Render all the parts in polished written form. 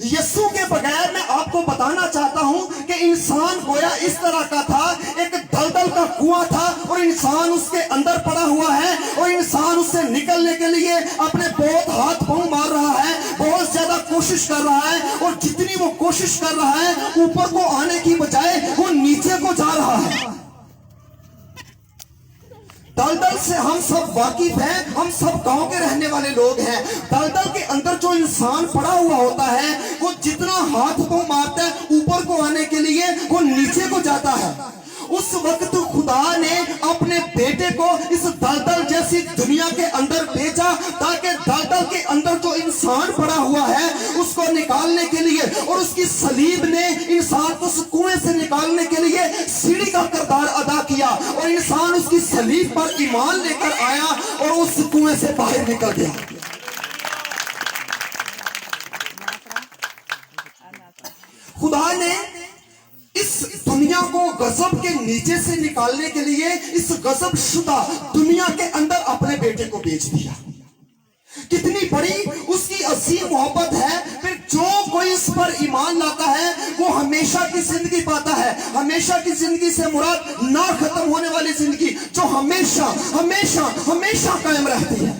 یسوع کے بغیر میں آپ کو بتانا چاہتا ہوں کہ انسان گویا اس طرح کا تھا، ایک دلدل کا کنواں تھا اور انسان اس کے اندر پڑا ہوا ہے، اور انسان اس سے نکلنے کے لیے اپنے بہت ہاتھ پاؤں مار رہا ہے، بہت زیادہ کوشش کر رہا ہے، اور جتنی وہ کوشش کر رہا ہے اوپر کو آنے کی بجائے وہ نیچے کو جا رہا ہے۔ دلدل سے ہم سب واقف ہیں، ہم سب گاؤں کے رہنے والے لوگ ہیں۔ دلدل کے اندر جو انسان پڑا ہوا ہوتا ہے وہ جتنا ہاتھ کو مارتا ہے اوپر کو آنے کے لیے وہ نیچے کو جاتا ہے۔ اس وقت خدا نے اپنے بیٹے کو اس دلدل جیسی دنیا کے اندر بھیجا تاکہ دلدل کے اندر جو انسان پڑا ہوا ہے اس کو نکالنے کے لیے، اور اس کی صلیب نے انسان کو اس کنویں سے نکالنے کے لیے سیڑھی کا کردار ادا کیا، اور انسان اس کی صلیب پر ایمان لے کر آیا اور اس کنویں سے باہر نکل گیا۔ خدا نے اس دنیا کو غضب کے نیچے سے نکالنے کے لیے اس غضب شدہ دنیا کے اندر اپنے بیٹے کو بھیج دیا۔ کتنی بڑی اس کی عظیم محبت ہے۔ پھر جو کوئی اس پر ایمان لاتا ہے وہ ہمیشہ کی زندگی پاتا ہے۔ ہمیشہ کی زندگی سے مراد نہ ختم ہونے والی زندگی جو ہمیشہ ہمیشہ ہمیشہ قائم رہتی ہے۔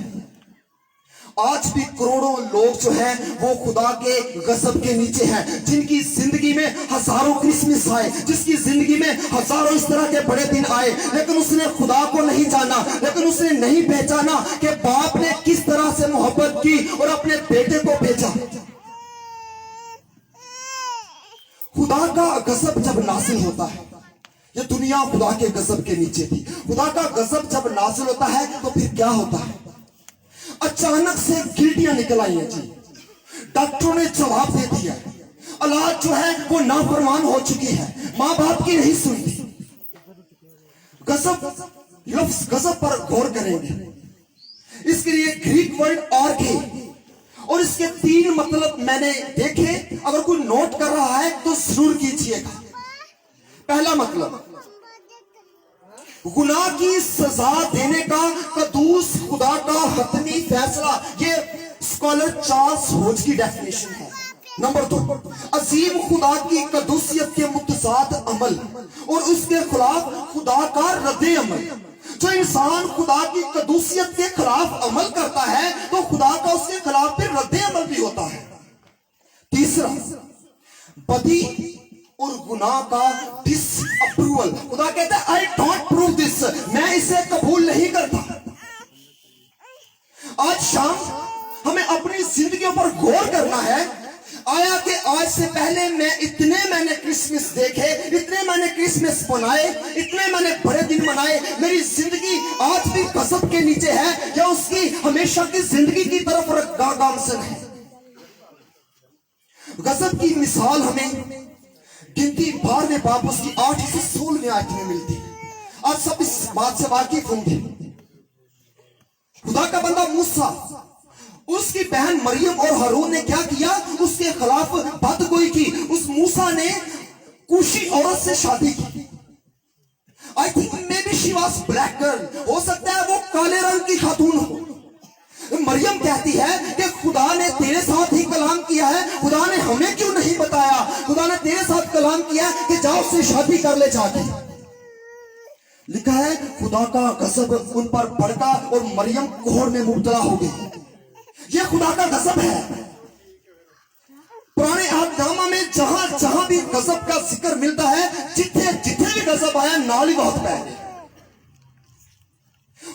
آج بھی کروڑوں لوگ جو ہیں وہ خدا کے غضب کے نیچے ہیں، جن کی زندگی میں ہزاروں کرسمس آئے، جس کی زندگی میں ہزاروں اس طرح کے بڑے دن آئے، لیکن اس نے خدا کو نہیں جانا، لیکن اس نے نہیں پہچانا کہ باپ نے کس طرح سے محبت کی اور اپنے بیٹے کو بھیجا۔ خدا کا غضب جب نازل ہوتا ہے، یہ دنیا خدا کے غضب کے نیچے تھی، خدا کا غضب جب نازل ہوتا ہے تو پھر کیا ہوتا ہے؟ اچانک سے گلٹیاں نکل آئی ہیں جی، ڈاکٹروں نے جواب دے دیا، اولاد جو ہے وہ نافرمان ہو چکی ہے، ماں باپ کی نہیں سنتی۔ غضب، لفظ غضب پر غور کریں گے، اس کے لیے گریک ورڈ آرگے، اور اس کے 3 مطلب میں نے دیکھے، اگر کوئی نوٹ کر رہا ہے تو ضرور کیجئے گا۔ پہلا مطلب گناہ کی سزا دینے کا قدوس خدا کا حتمی فیصلہ، یہ اسکالر چارلس ہوج کی ڈیفینیشن ہے۔ نمبر 2، عظیم خدا کی قدوسیت کے متضاد عمل اور اس کے خلاف خدا کا رد عمل۔ جو انسان خدا کی قدوسیت کے خلاف عمل کرتا ہے تو خدا کا اس کے خلاف پھر رد عمل بھی ہوتا ہے۔ تیسرا، بدی اور گناہ کا ڈس اپروول، خدا کہتا ہے I don't approve this، میں اسے قبول نہیں کرتا۔ آج شام ہمیں اپنی زندگیوں پر غور کرنا ہے، آیا کہ آج سے پہلے میں نے کرسمس دیکھے، اتنے میں نے کرسمس منائے، اتنے میں نے بڑے دن منائے، میری زندگی آج بھی غضب کے نیچے ہے یا اس کی ہمیشہ کی زندگی کی طرف گامزن ہے؟ غضب کی مثال ہمیں گنتی 12 باب اس کی 8 سے 16 آیت میں ملتی ہے۔ آج سب اس بات سے واقف ہوں گے، خدا کا بندہ موسیٰ، اس کی بہن مریم اور ہارون نے کیا کیا؟ اس کے خلاف بدگوئی کی۔ اس موسیٰ نے کوشی عورت سے شادی کی۔ I think maybe she was black girl، ہو سکتا ہے وہ کالے رنگ کی خاتون ہو۔ مریم کہتی ہے کہ خدا نے تیرے ساتھ ہی کلام کیا ہے، خدا نے ہمیں کیوں نہیں بتایا؟ خدا نے تیرے ساتھ کلام کیا کہ جاؤ سے شادی کر لے جا کے۔ لکھا ہے خدا کا غضب ان پر بھڑکا اور مریم کوہر میں مبتلا ہو گئی۔ یہ خدا کا غضب ہے۔ پرانے عہد نامہ میں جہاں جہاں بھی غضب کا ذکر ملتا ہے، جتنے بھی غضب آیا نالی بہت پہ گئے۔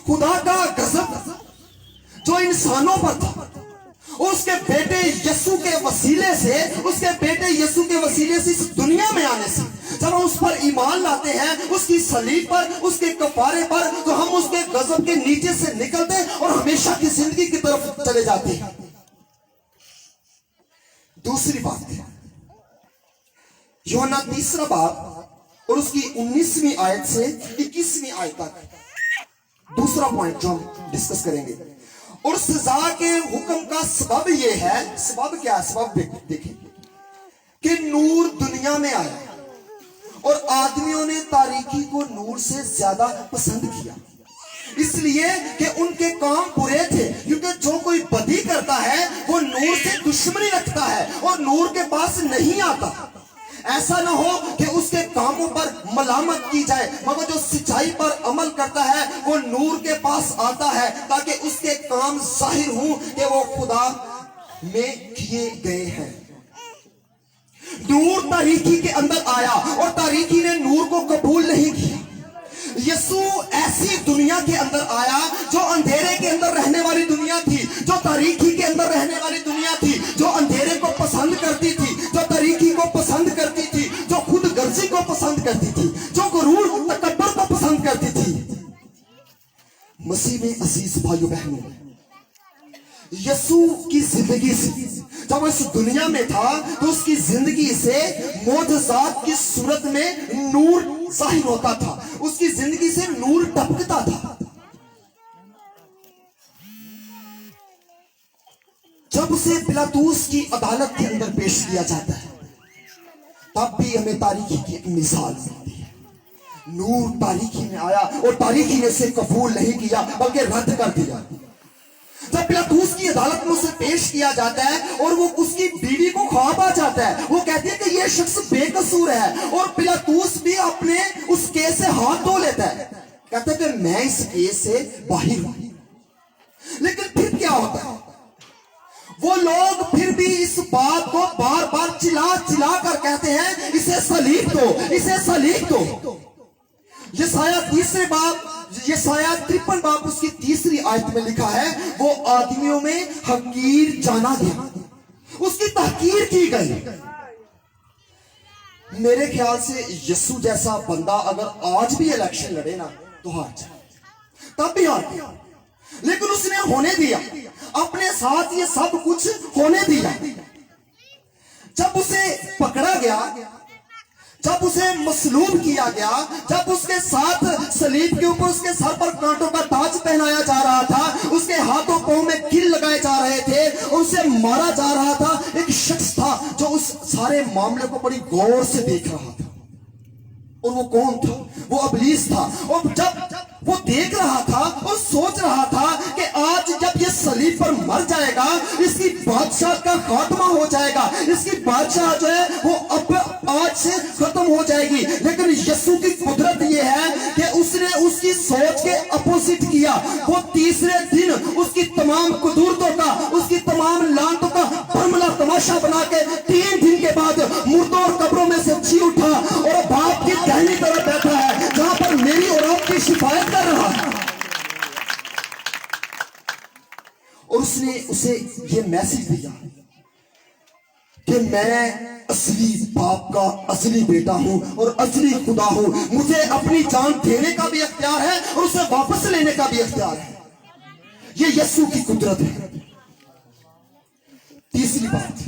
خدا کا غضب جو انسانوں پر تھا، اس کے بیٹے یسوع کے وسیلے سے، اس کے بیٹے یسوع کے وسیلے سے اس دنیا میں آنے سے، جب ہم اس پر ایمان لاتے ہیں، اس کی صلیب پر، اس کے کفارے پر، تو ہم اس کے غضب کے نیچے سے نکلتے اور ہمیشہ کی زندگی کی طرف چلے جاتے ہیں۔ دوسری بات ہے یوحنا 3 باب اور اس کی 19ویں آیت سے 21ویں آیت تک دوسرا پوائنٹ جو ہم ڈسکس کریں گے۔ اور سزا کے حکم کا سبب یہ ہے، سبب کیا ہے؟ سبب دیکھیں کہ نور دنیا میں آیا اور آدمیوں نے تاریکی کو نور سے زیادہ پسند کیا، اس لیے کہ ان کے کام برے تھے، کیونکہ جو کوئی بدی کرتا ہے وہ نور سے دشمنی رکھتا ہے اور نور کے پاس نہیں آتا۔ ایسا نہ ہو کہ اس کے کاموں پر ملامت کی جائے، مگر جو سچائی پر عمل کرتا ہے وہ نور کے پاس آتا ہے تاکہ اس کے کام ظاہر ہوں کہ وہ خدا میں کیے گئے ہیں۔ نور تاریکی کے اندر آیا اور تاریکی نے نور کو قبول نہیں کیا۔ یسوع ایسی دنیا کے اندر آیا جو اندھیرے کے اندر رہنے والی دنیا تھی، جو تاریکی کے اندر رہنے والی دنیا تھی، جو اندھیرے کو پسند کرتی تھی، جو تاریکی کو پسند کرتی تھی، جو خود غرضی کو پسند کرتی تھی، جو غرور تکبر کو پسند کرتی تھی۔ مسیح میں عزیز بھائیو بہنوں، یسوع کی زندگی سے جب وہ اس دنیا میں تھا تو اس کی زندگی سے معجزات کی صورت میں نور ظاہر ہوتا تھا، اس کی زندگی سے نور ٹپکتا تھا۔ جب اسے پلاطوس کی عدالت کے اندر پیش کیا جاتا ہے تب بھی ہمیں تاریکی کی ایک مثال ملتی ہے۔ نور تاریکی میں آیا اور تاریکی نے اسے قبول نہیں کیا بلکہ رد کر دیا۔ جب پلاطوس کی عدالت میں اسے پیش کیا جاتا ہے اور وہ اس کی بیوی کو خواب آ جاتا ہے، وہ کہتی ہے کہ یہ شخص بے قصور ہے، اور پلاطوس بھی اپنے اس کیس سے ہاتھ دھو لیتا ہے، کہتا ہے کہ میں اس کیس سے باہر ہوں۔ لیکن پھر کیا ہوتا ہے؟ وہ لوگ پھر بھی اس بات کو بار بار چلا چلا کر کہتے ہیں اسے سلیب دو، اسے سلیب دو۔ یسایہ 53 باب اس کی 3 آیت میں لکھا ہے، وہ آدمیوں میں حقیر جانا گیا، اس کی تحقیر کی گئی۔ میرے خیال سے یسوع جیسا بندہ اگر آج بھی الیکشن لڑے نا تو ہار جائے، تب بھی ہار گیا، لیکن اس نے ہونے دیا، اپنے ساتھ یہ سب کچھ ہونے دیا۔ جب اسے پکڑا گیا، جب اسے مصلوب کیا گیا، جب اس کے ساتھ صلیب کے اوپر اس کے سر پر کانٹوں کا تاج پہنایا جا رہا تھا، اس کے ہاتھوں پاؤں میں کل لگائے جا رہے تھے اور اسے مارا جا رہا تھا، ایک شخص تھا جو اس سارے معاملے کو بڑی غور سے دیکھ رہا تھا، اور وہ کون تھا؟ وہ ابلیس تھا۔ اور جب وہ دیکھ رہا تھا اور سوچ رہا تھا کہ آج جب یہ صلیب پر مر جائے گا اس کی بادشاہ کا خاتمہ ہو جائے گا، اس کی بادشاہ جو ہے وہ اب آج سے ختم ہو جائے گی، لیکن یسوع کی قدرت یہ ہے کہ اس نے اس کی سوچ کے اپوزٹ کیا۔ وہ تیسرے دن اس کی تمام قدرتوں کا، اس کی تمام لعنتوں کا برملا تماشا بنا کے 3 دن کے بعد مردوں اور قبروں میں سے جی اٹھا اور باپ کی دہنی طرف بیٹھا ہے جہاں پر میری اور آپ کی شفاعت کر رہا ہے۔ اور اس نے اسے یہ میسج دیا کہ میں اصلی باپ کا اصلی بیٹا ہوں اور اصلی خدا ہوں، مجھے اپنی جان دینے کا بھی اختیار ہے اور اسے واپس لینے کا بھی اختیار ہے۔ یہ یسوع کی قدرت ہے۔ تیسری بات،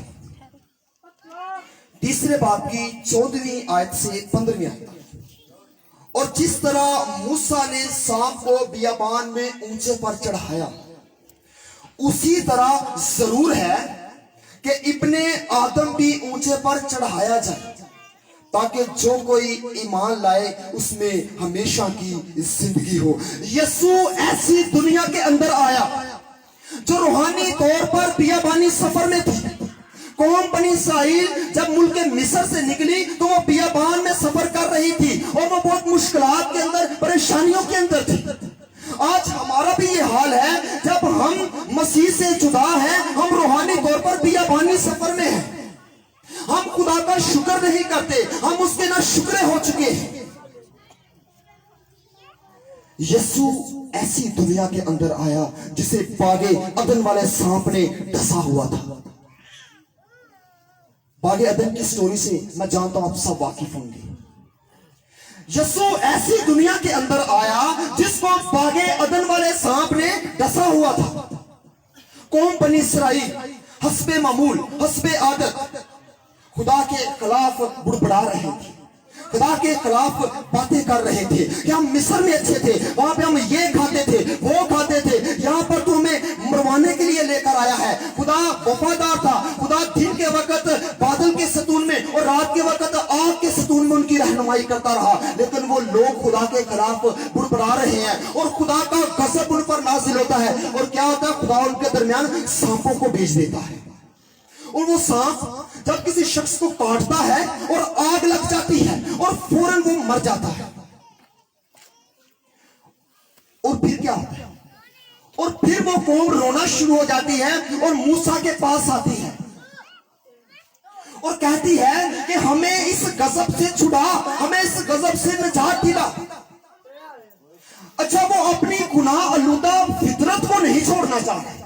تیسرے باب کی 14ویں آیت سے 15ویں آیت، اور جس طرح موسیٰ نے سانپ کو بیابان میں اونچے پر چڑھایا، اسی طرح ضرور ہے کہ ابن آدم بھی اونچے پر چڑھایا جائے تاکہ جو کوئی ایمان لائے اس میں ہمیشہ کی زندگی ہو۔ یسوع ایسی دنیا کے اندر آیا جو روحانی طور پر بیابانی سفر میں تھی۔ قوم بنی اسرائیل جب ملک مصر سے نکلی تو وہ بیابان میں سفر کر رہی تھی اور وہ بہت مشکلات کے اندر، پریشانیوں کے اندر تھی۔ آج ہمارا بھی یہ حال ہے، جب ہم مسیح سے جدا ہیں ہم روحانی طور پر بیابانی سفر میں ہیں، ہم خدا کا شکر نہیں کرتے، ہم اس کے نہ شکرے ہو چکے ہیں۔ یسوع ایسی دنیا کے اندر آیا جسے باغ عدن والے سانپ نے ڈسا ہوا تھا۔ باغ عدن کی سٹوری سے میں جانتا ہوں آپ سب واقف ہوں گے۔ یسوع ایسی دنیا کے اندر آیا جس کو باغ عدن والے سانپ نے ڈسا ہوا تھا۔ قوم بنی اسرائیل حسب معمول، حسب عادت خدا کے خلاف بڑبڑا رہے تھے، خدا کے خلاف باتیں کر رہے تھے کہ ہم مصر میں اچھے تھے، وہاں پہ ہم یہ کھاتے تھے وہ کھاتے تھے، یہاں پر تو ہمیں مروانے کے لیے لے کر آیا ہے۔ خدا وفادار تھا، خدا دن کے وقت بادل کے ستون میں اور رات کے وقت آگ کے ستون میں ان کی رہنمائی کرتا رہا، لیکن وہ وہ لوگ خدا کے خلاف بڑبڑا رہے ہیں اور خدا کا غضب ان پر نازل ہوتا ہے، اور کیا ہوتا ہے، خدا ان کے درمیان سانپوں کو بھیج دیتا ہے، اور وہ سانپ جب کسی شخص کو کاٹتا ہے اور آگ لگ جاتی ہے اور فوراً وہ مر جاتا ہے، اور پھر کیا ہوتا ہے، اور پھر وہ قوم رونا شروع ہو جاتی ہے اور موسیٰ کے پاس آتی ہے اور کہتی ہے کہ ہمیں اس غضب سے چھڑا، ہمیں اس غضب سے نجات دلا۔ اچھا، وہ اپنی گناہ آلودہ فطرت کو نہیں چھوڑنا چاہ رہے،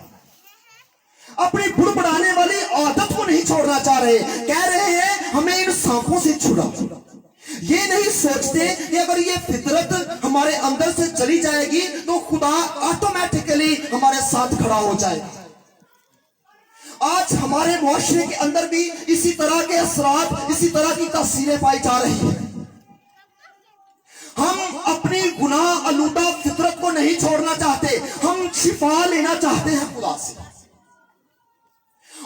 اپنی بڑبڑانے والی عادت کو نہیں چھوڑنا چاہ رہے، کہہ رہے ہیں ہمیں ان سانپوں سے چھڑا۔ یہ نہیں سوچتے کہ اگر یہ فطرت ہمارے اندر سے چلی جائے گی تو خدا آٹومیٹکلی ہمارے ساتھ کھڑا ہو جائے گا۔ آج ہمارے معاشرے کے اندر بھی اسی طرح کے اثرات، اسی طرح کی تاثیریں پائی جا رہی ہیں۔ ہم اپنی گناہ آلودہ فطرت کو نہیں چھوڑنا چاہتے، ہم شفا لینا چاہتے ہیں خدا سے،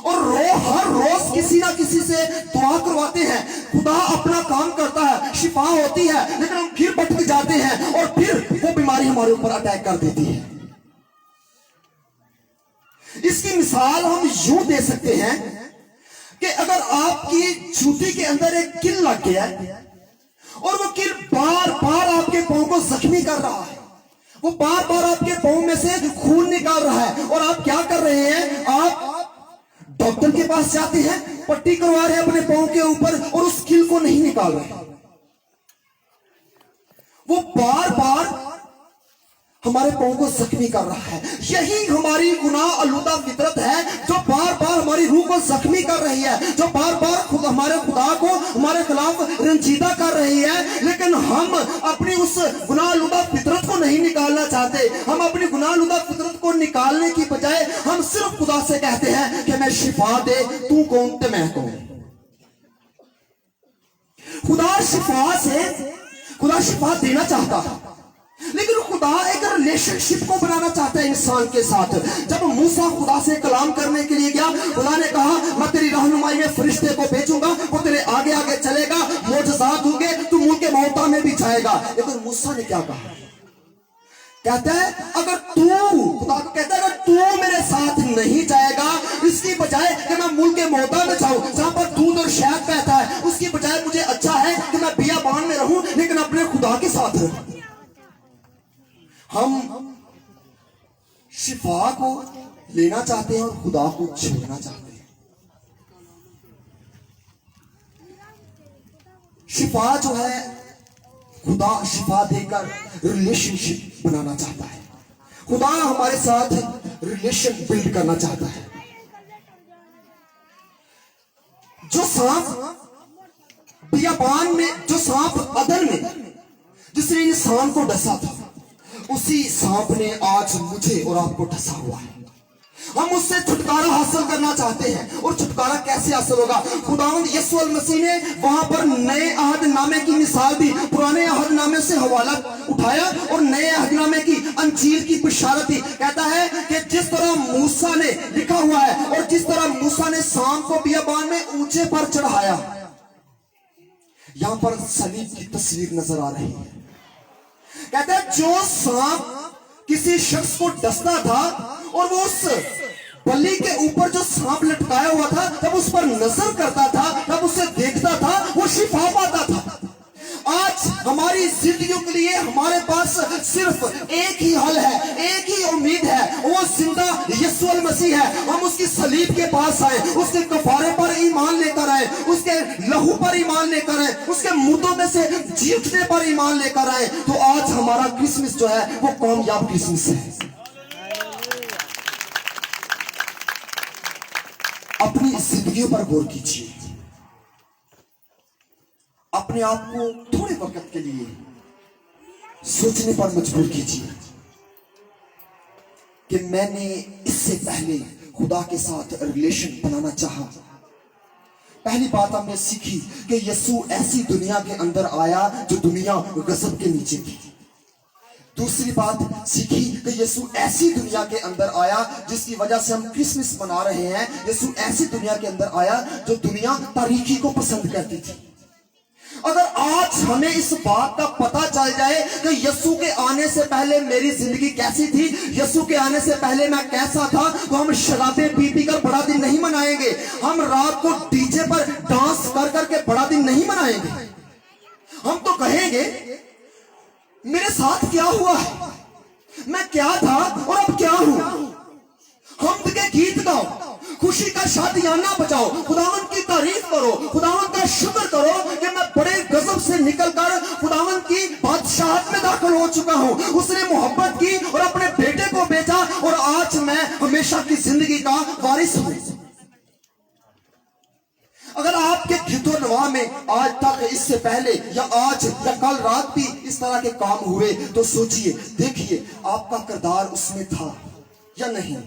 اور ہر روز کسی نہ کسی سے دعا کرواتے ہیں، خدا اپنا کام کرتا ہے، شفا ہوتی ہے، لیکن ہم پھر بھٹک جاتے ہیں اور پھر وہ بیماری ہمارے اوپر اٹیک کر دیتی ہے۔ اس کی مثال ہم یوں دے سکتے ہیں کہ اگر آپ کی جوتی کے اندر ایک کل لگ گیا ہے اور وہ کل بار بار آپ کے پاؤں کو زخمی کر رہا ہے، وہ بار بار آپ کے پاؤں میں سے خون نکال رہا ہے، اور آپ کیا کر رہے ہیں، آپ ڈاکٹر کے پاس جاتے ہیں، پٹی کروا رہے ہیں اپنے پاؤں کے اوپر اور اس کل کو نہیں نکال رہے، وہ بار بار ہمارے پاؤں کو زخمی کر رہا ہے۔ یہی ہماری گناہ آلودہ فطرت ہے جو بار بار ہماری روح کو زخمی کر رہی ہے، جو بار بار ہمارے خدا کو ہمارے خلاف رنجیدہ کر رہی ہے، لیکن ہم اپنی اس گناہ آلودہ فطرت کو نہیں نکالنا چاہتے۔ ہم اپنی گناہ آلودہ فطرت کو نکالنے کی بجائے ہم صرف خدا سے کہتے ہیں کہ میں شفا دے، تو کون تے میں کون۔ خدا شفا دینا چاہتا ہے، لیکن خدا ایک ریلیشن شپ کو بنانا چاہتا ہے انسان کے ساتھ۔ جب موسیٰ خدا سے کلام کرنے کے لیے گیا، خدا نے کہا میں تیری رہنمائی میں فرشتے کو بھیجوں گا، وہ تیرے آگے آگے چلے گا، معجزات ہوں گے، تو ملک موتا میں بھی جائے گا۔ لیکن موسیٰ نے کیا کہا، کہتا ہے اگر خدا کو کہتا ہے اگر تو میرے ساتھ نہیں جائے گا، اس کی بجائے کہ میں ملک موتا میں جاؤں جہاں پر دودھ اور شہد بہتا ہے، اس کی بجائے مجھے اچھا ہے کہ میں بیابان میں رہوں لیکن اپنے خدا کے ساتھ رہوں۔ ہم شفا کو لینا چاہتے ہیں اور خدا کو چھوڑنا چاہتے ہیں۔ شفا جو ہے، خدا شفا دے کر ریلیشن شپ بنانا چاہتا ہے، خدا ہمارے ساتھ ریلیشن بلڈ کرنا چاہتا ہے۔ جو سانپ بیابان میں، جو سانپ عدن میں جس نے انسان کو ڈسا تھا، اسی سانپ نے آج مجھے اور آپ کو ڈسا ہوا ہے۔ ہم اس سے چھٹکارا حاصل کرنا چاہتے ہیں، اور چھٹکارا کیسے حاصل ہوگا؟ خداوند یسوع المسیح نے وہاں پر نئے عہد نامے کی مثال دی، پرانے عہد نامے سے حوالہ اٹھایا اور نئے عہد نامے کی انجیل کی بشارت دی۔ کہتا ہے کہ جس طرح موسیٰ نے لکھا ہوا ہے، اور جس طرح موسیٰ نے سانپ کو بیابان میں اونچے پر چڑھایا، یہاں پر صلیب کی تصویر نظر آ رہی ہے۔ کہتا ہے جو سانپ کسی شخص کو ڈستا تھا اور وہ اس بلی کے اوپر جو سانپ لٹکایا ہوا تھا، جب اس پر نظر کرتا تھا، جب اسے دیکھتا تھا، وہ شفا پاتا تھا۔ آج ہماری زندگیوں کے لیے ہمارے پاس صرف ایک ہی حل ہے، ایک ہی امید ہے، وہ زندہ یسوع المسیح ہے۔ ہم اس کی صلیب کے پاس آئے، اس کے کفارے پر ایمان لے کر آئے، اس کے لہو پر ایمان لے کر آئے، اس کے مردوں میں سے جی اٹھنے پر ایمان لے کر آئے، تو آج ہمارا کرسمس جو ہے وہ کامیاب کرسمس ہے۔ اپنی زندگیوں پر غور کیجیے، اپنے آپ کو تھوڑے وقت کے لیے سوچنے پر مجبور کیجیے کہ میں نے اس سے پہلے خدا کے ساتھ ریلیشن بنانا چاہا۔ پہلی بات ہم نے سیکھی کہ یسوع ایسی دنیا کے اندر آیا جو دنیا غضب کے نیچے تھی۔ دوسری بات سیکھی کہ یسوع ایسی دنیا کے اندر آیا جس کی وجہ سے ہم کرسمس منا رہے ہیں۔ یسوع ایسی دنیا کے اندر آیا جو دنیا تاریکی کو پسند کرتی تھی۔ اگر آج ہمیں اس بات کا پتہ چل جائے کہ یسوع کے آنے سے پہلے میری زندگی کیسی تھی، یسوع کے آنے سے پہلے میں کیسا تھا، تو ہم شرابیں پی پی کر بڑا دن نہیں منائیں گے، ہم رات کو ڈی جے پر ڈانس کر کر کے بڑا دن نہیں منائیں گے۔ ہم تو کہیں گے میرے ساتھ کیا ہوا ہے، میں کیا تھا اور اب کیا ہوں۔ حمد کے گیت گاؤ، خوشی کا شادیانہ بجاؤ، خداوند کی تعریف کرو، خداوند کا شکر کرو کہ میں بڑے غضب سے نکل کر خداوند کی بادشاہت میں داخل ہو چکا ہوں۔ اس نے محبت کی اور اپنے بیٹے کو بھیجا اور آج میں ہمیشہ کی زندگی کا وارث ہوں۔ اگر آپ کے گیت و نواح میں آج تک اس سے پہلے یا آج یا کل رات بھی اس طرح کے کام ہوئے تو سوچئے، دیکھیے آپ کا کردار اس میں تھا یا نہیں۔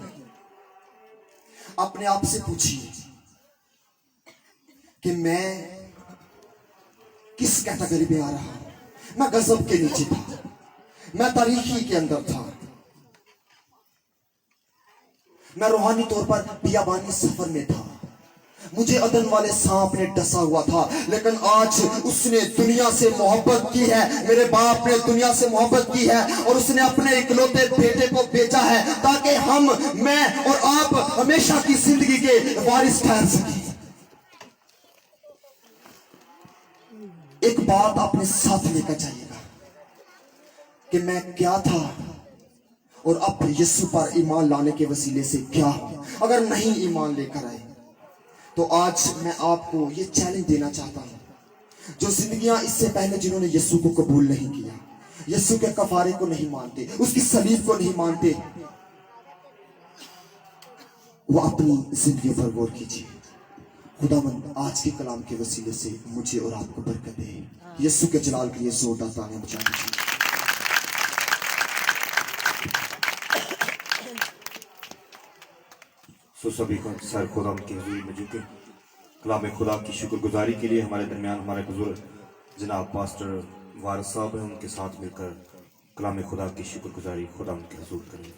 اپنے آپ سے پوچھئے کہ میں کس کیٹیگری میں آ رہا ہوں۔ میں غضب کے نیچے تھا، میں تاریخی کے اندر تھا، میں روحانی طور پر بیابانی سفر میں تھا، مجھے عدن والے سانپ نے ڈسا ہوا تھا، لیکن آج اس نے دنیا سے محبت کی ہے، میرے باپ نے دنیا سے محبت کی ہے اور اس نے اپنے اکلوتے بیٹے کو بھیجا ہے تاکہ ہم، میں اور آپ ہمیشہ کی زندگی کے وارث ٹھہر سکیں۔ ایک بات اپنے ساتھ لے کر جائیے گا کہ میں کیا تھا اور اب یسوع پر ایمان لانے کے وسیلے سے کیا ہوں۔ اگر نہیں ایمان لے کر آئے تو آج میں آپ کو یہ چیلنج دینا چاہتا ہوں، جو زندگیاں اس سے پہلے جنہوں نے یسوع کو قبول نہیں کیا، یسوع کے کفارے کو نہیں مانتے، اس کی صلیب کو نہیں مانتے، وہ اپنی زندگی پر غور کیجیے۔ خداوند آج کے کلام کے وسیلے سے مجھے اور آپ کو برکت دے۔ یسوع کے جلال کے لیے زوردار تالیاں بجا دیجیے۔ سبھی کو سر خدا کی حضور میں جھکے کلام خدا کی شکر گزاری کے لیے ہمارے درمیان ہمارے بزرگ جناب پاسٹر وارث صاحب ہیں، ان کے ساتھ مل کر کلام خدا کی شکر گزاری خدا ان کے حضور کریں۔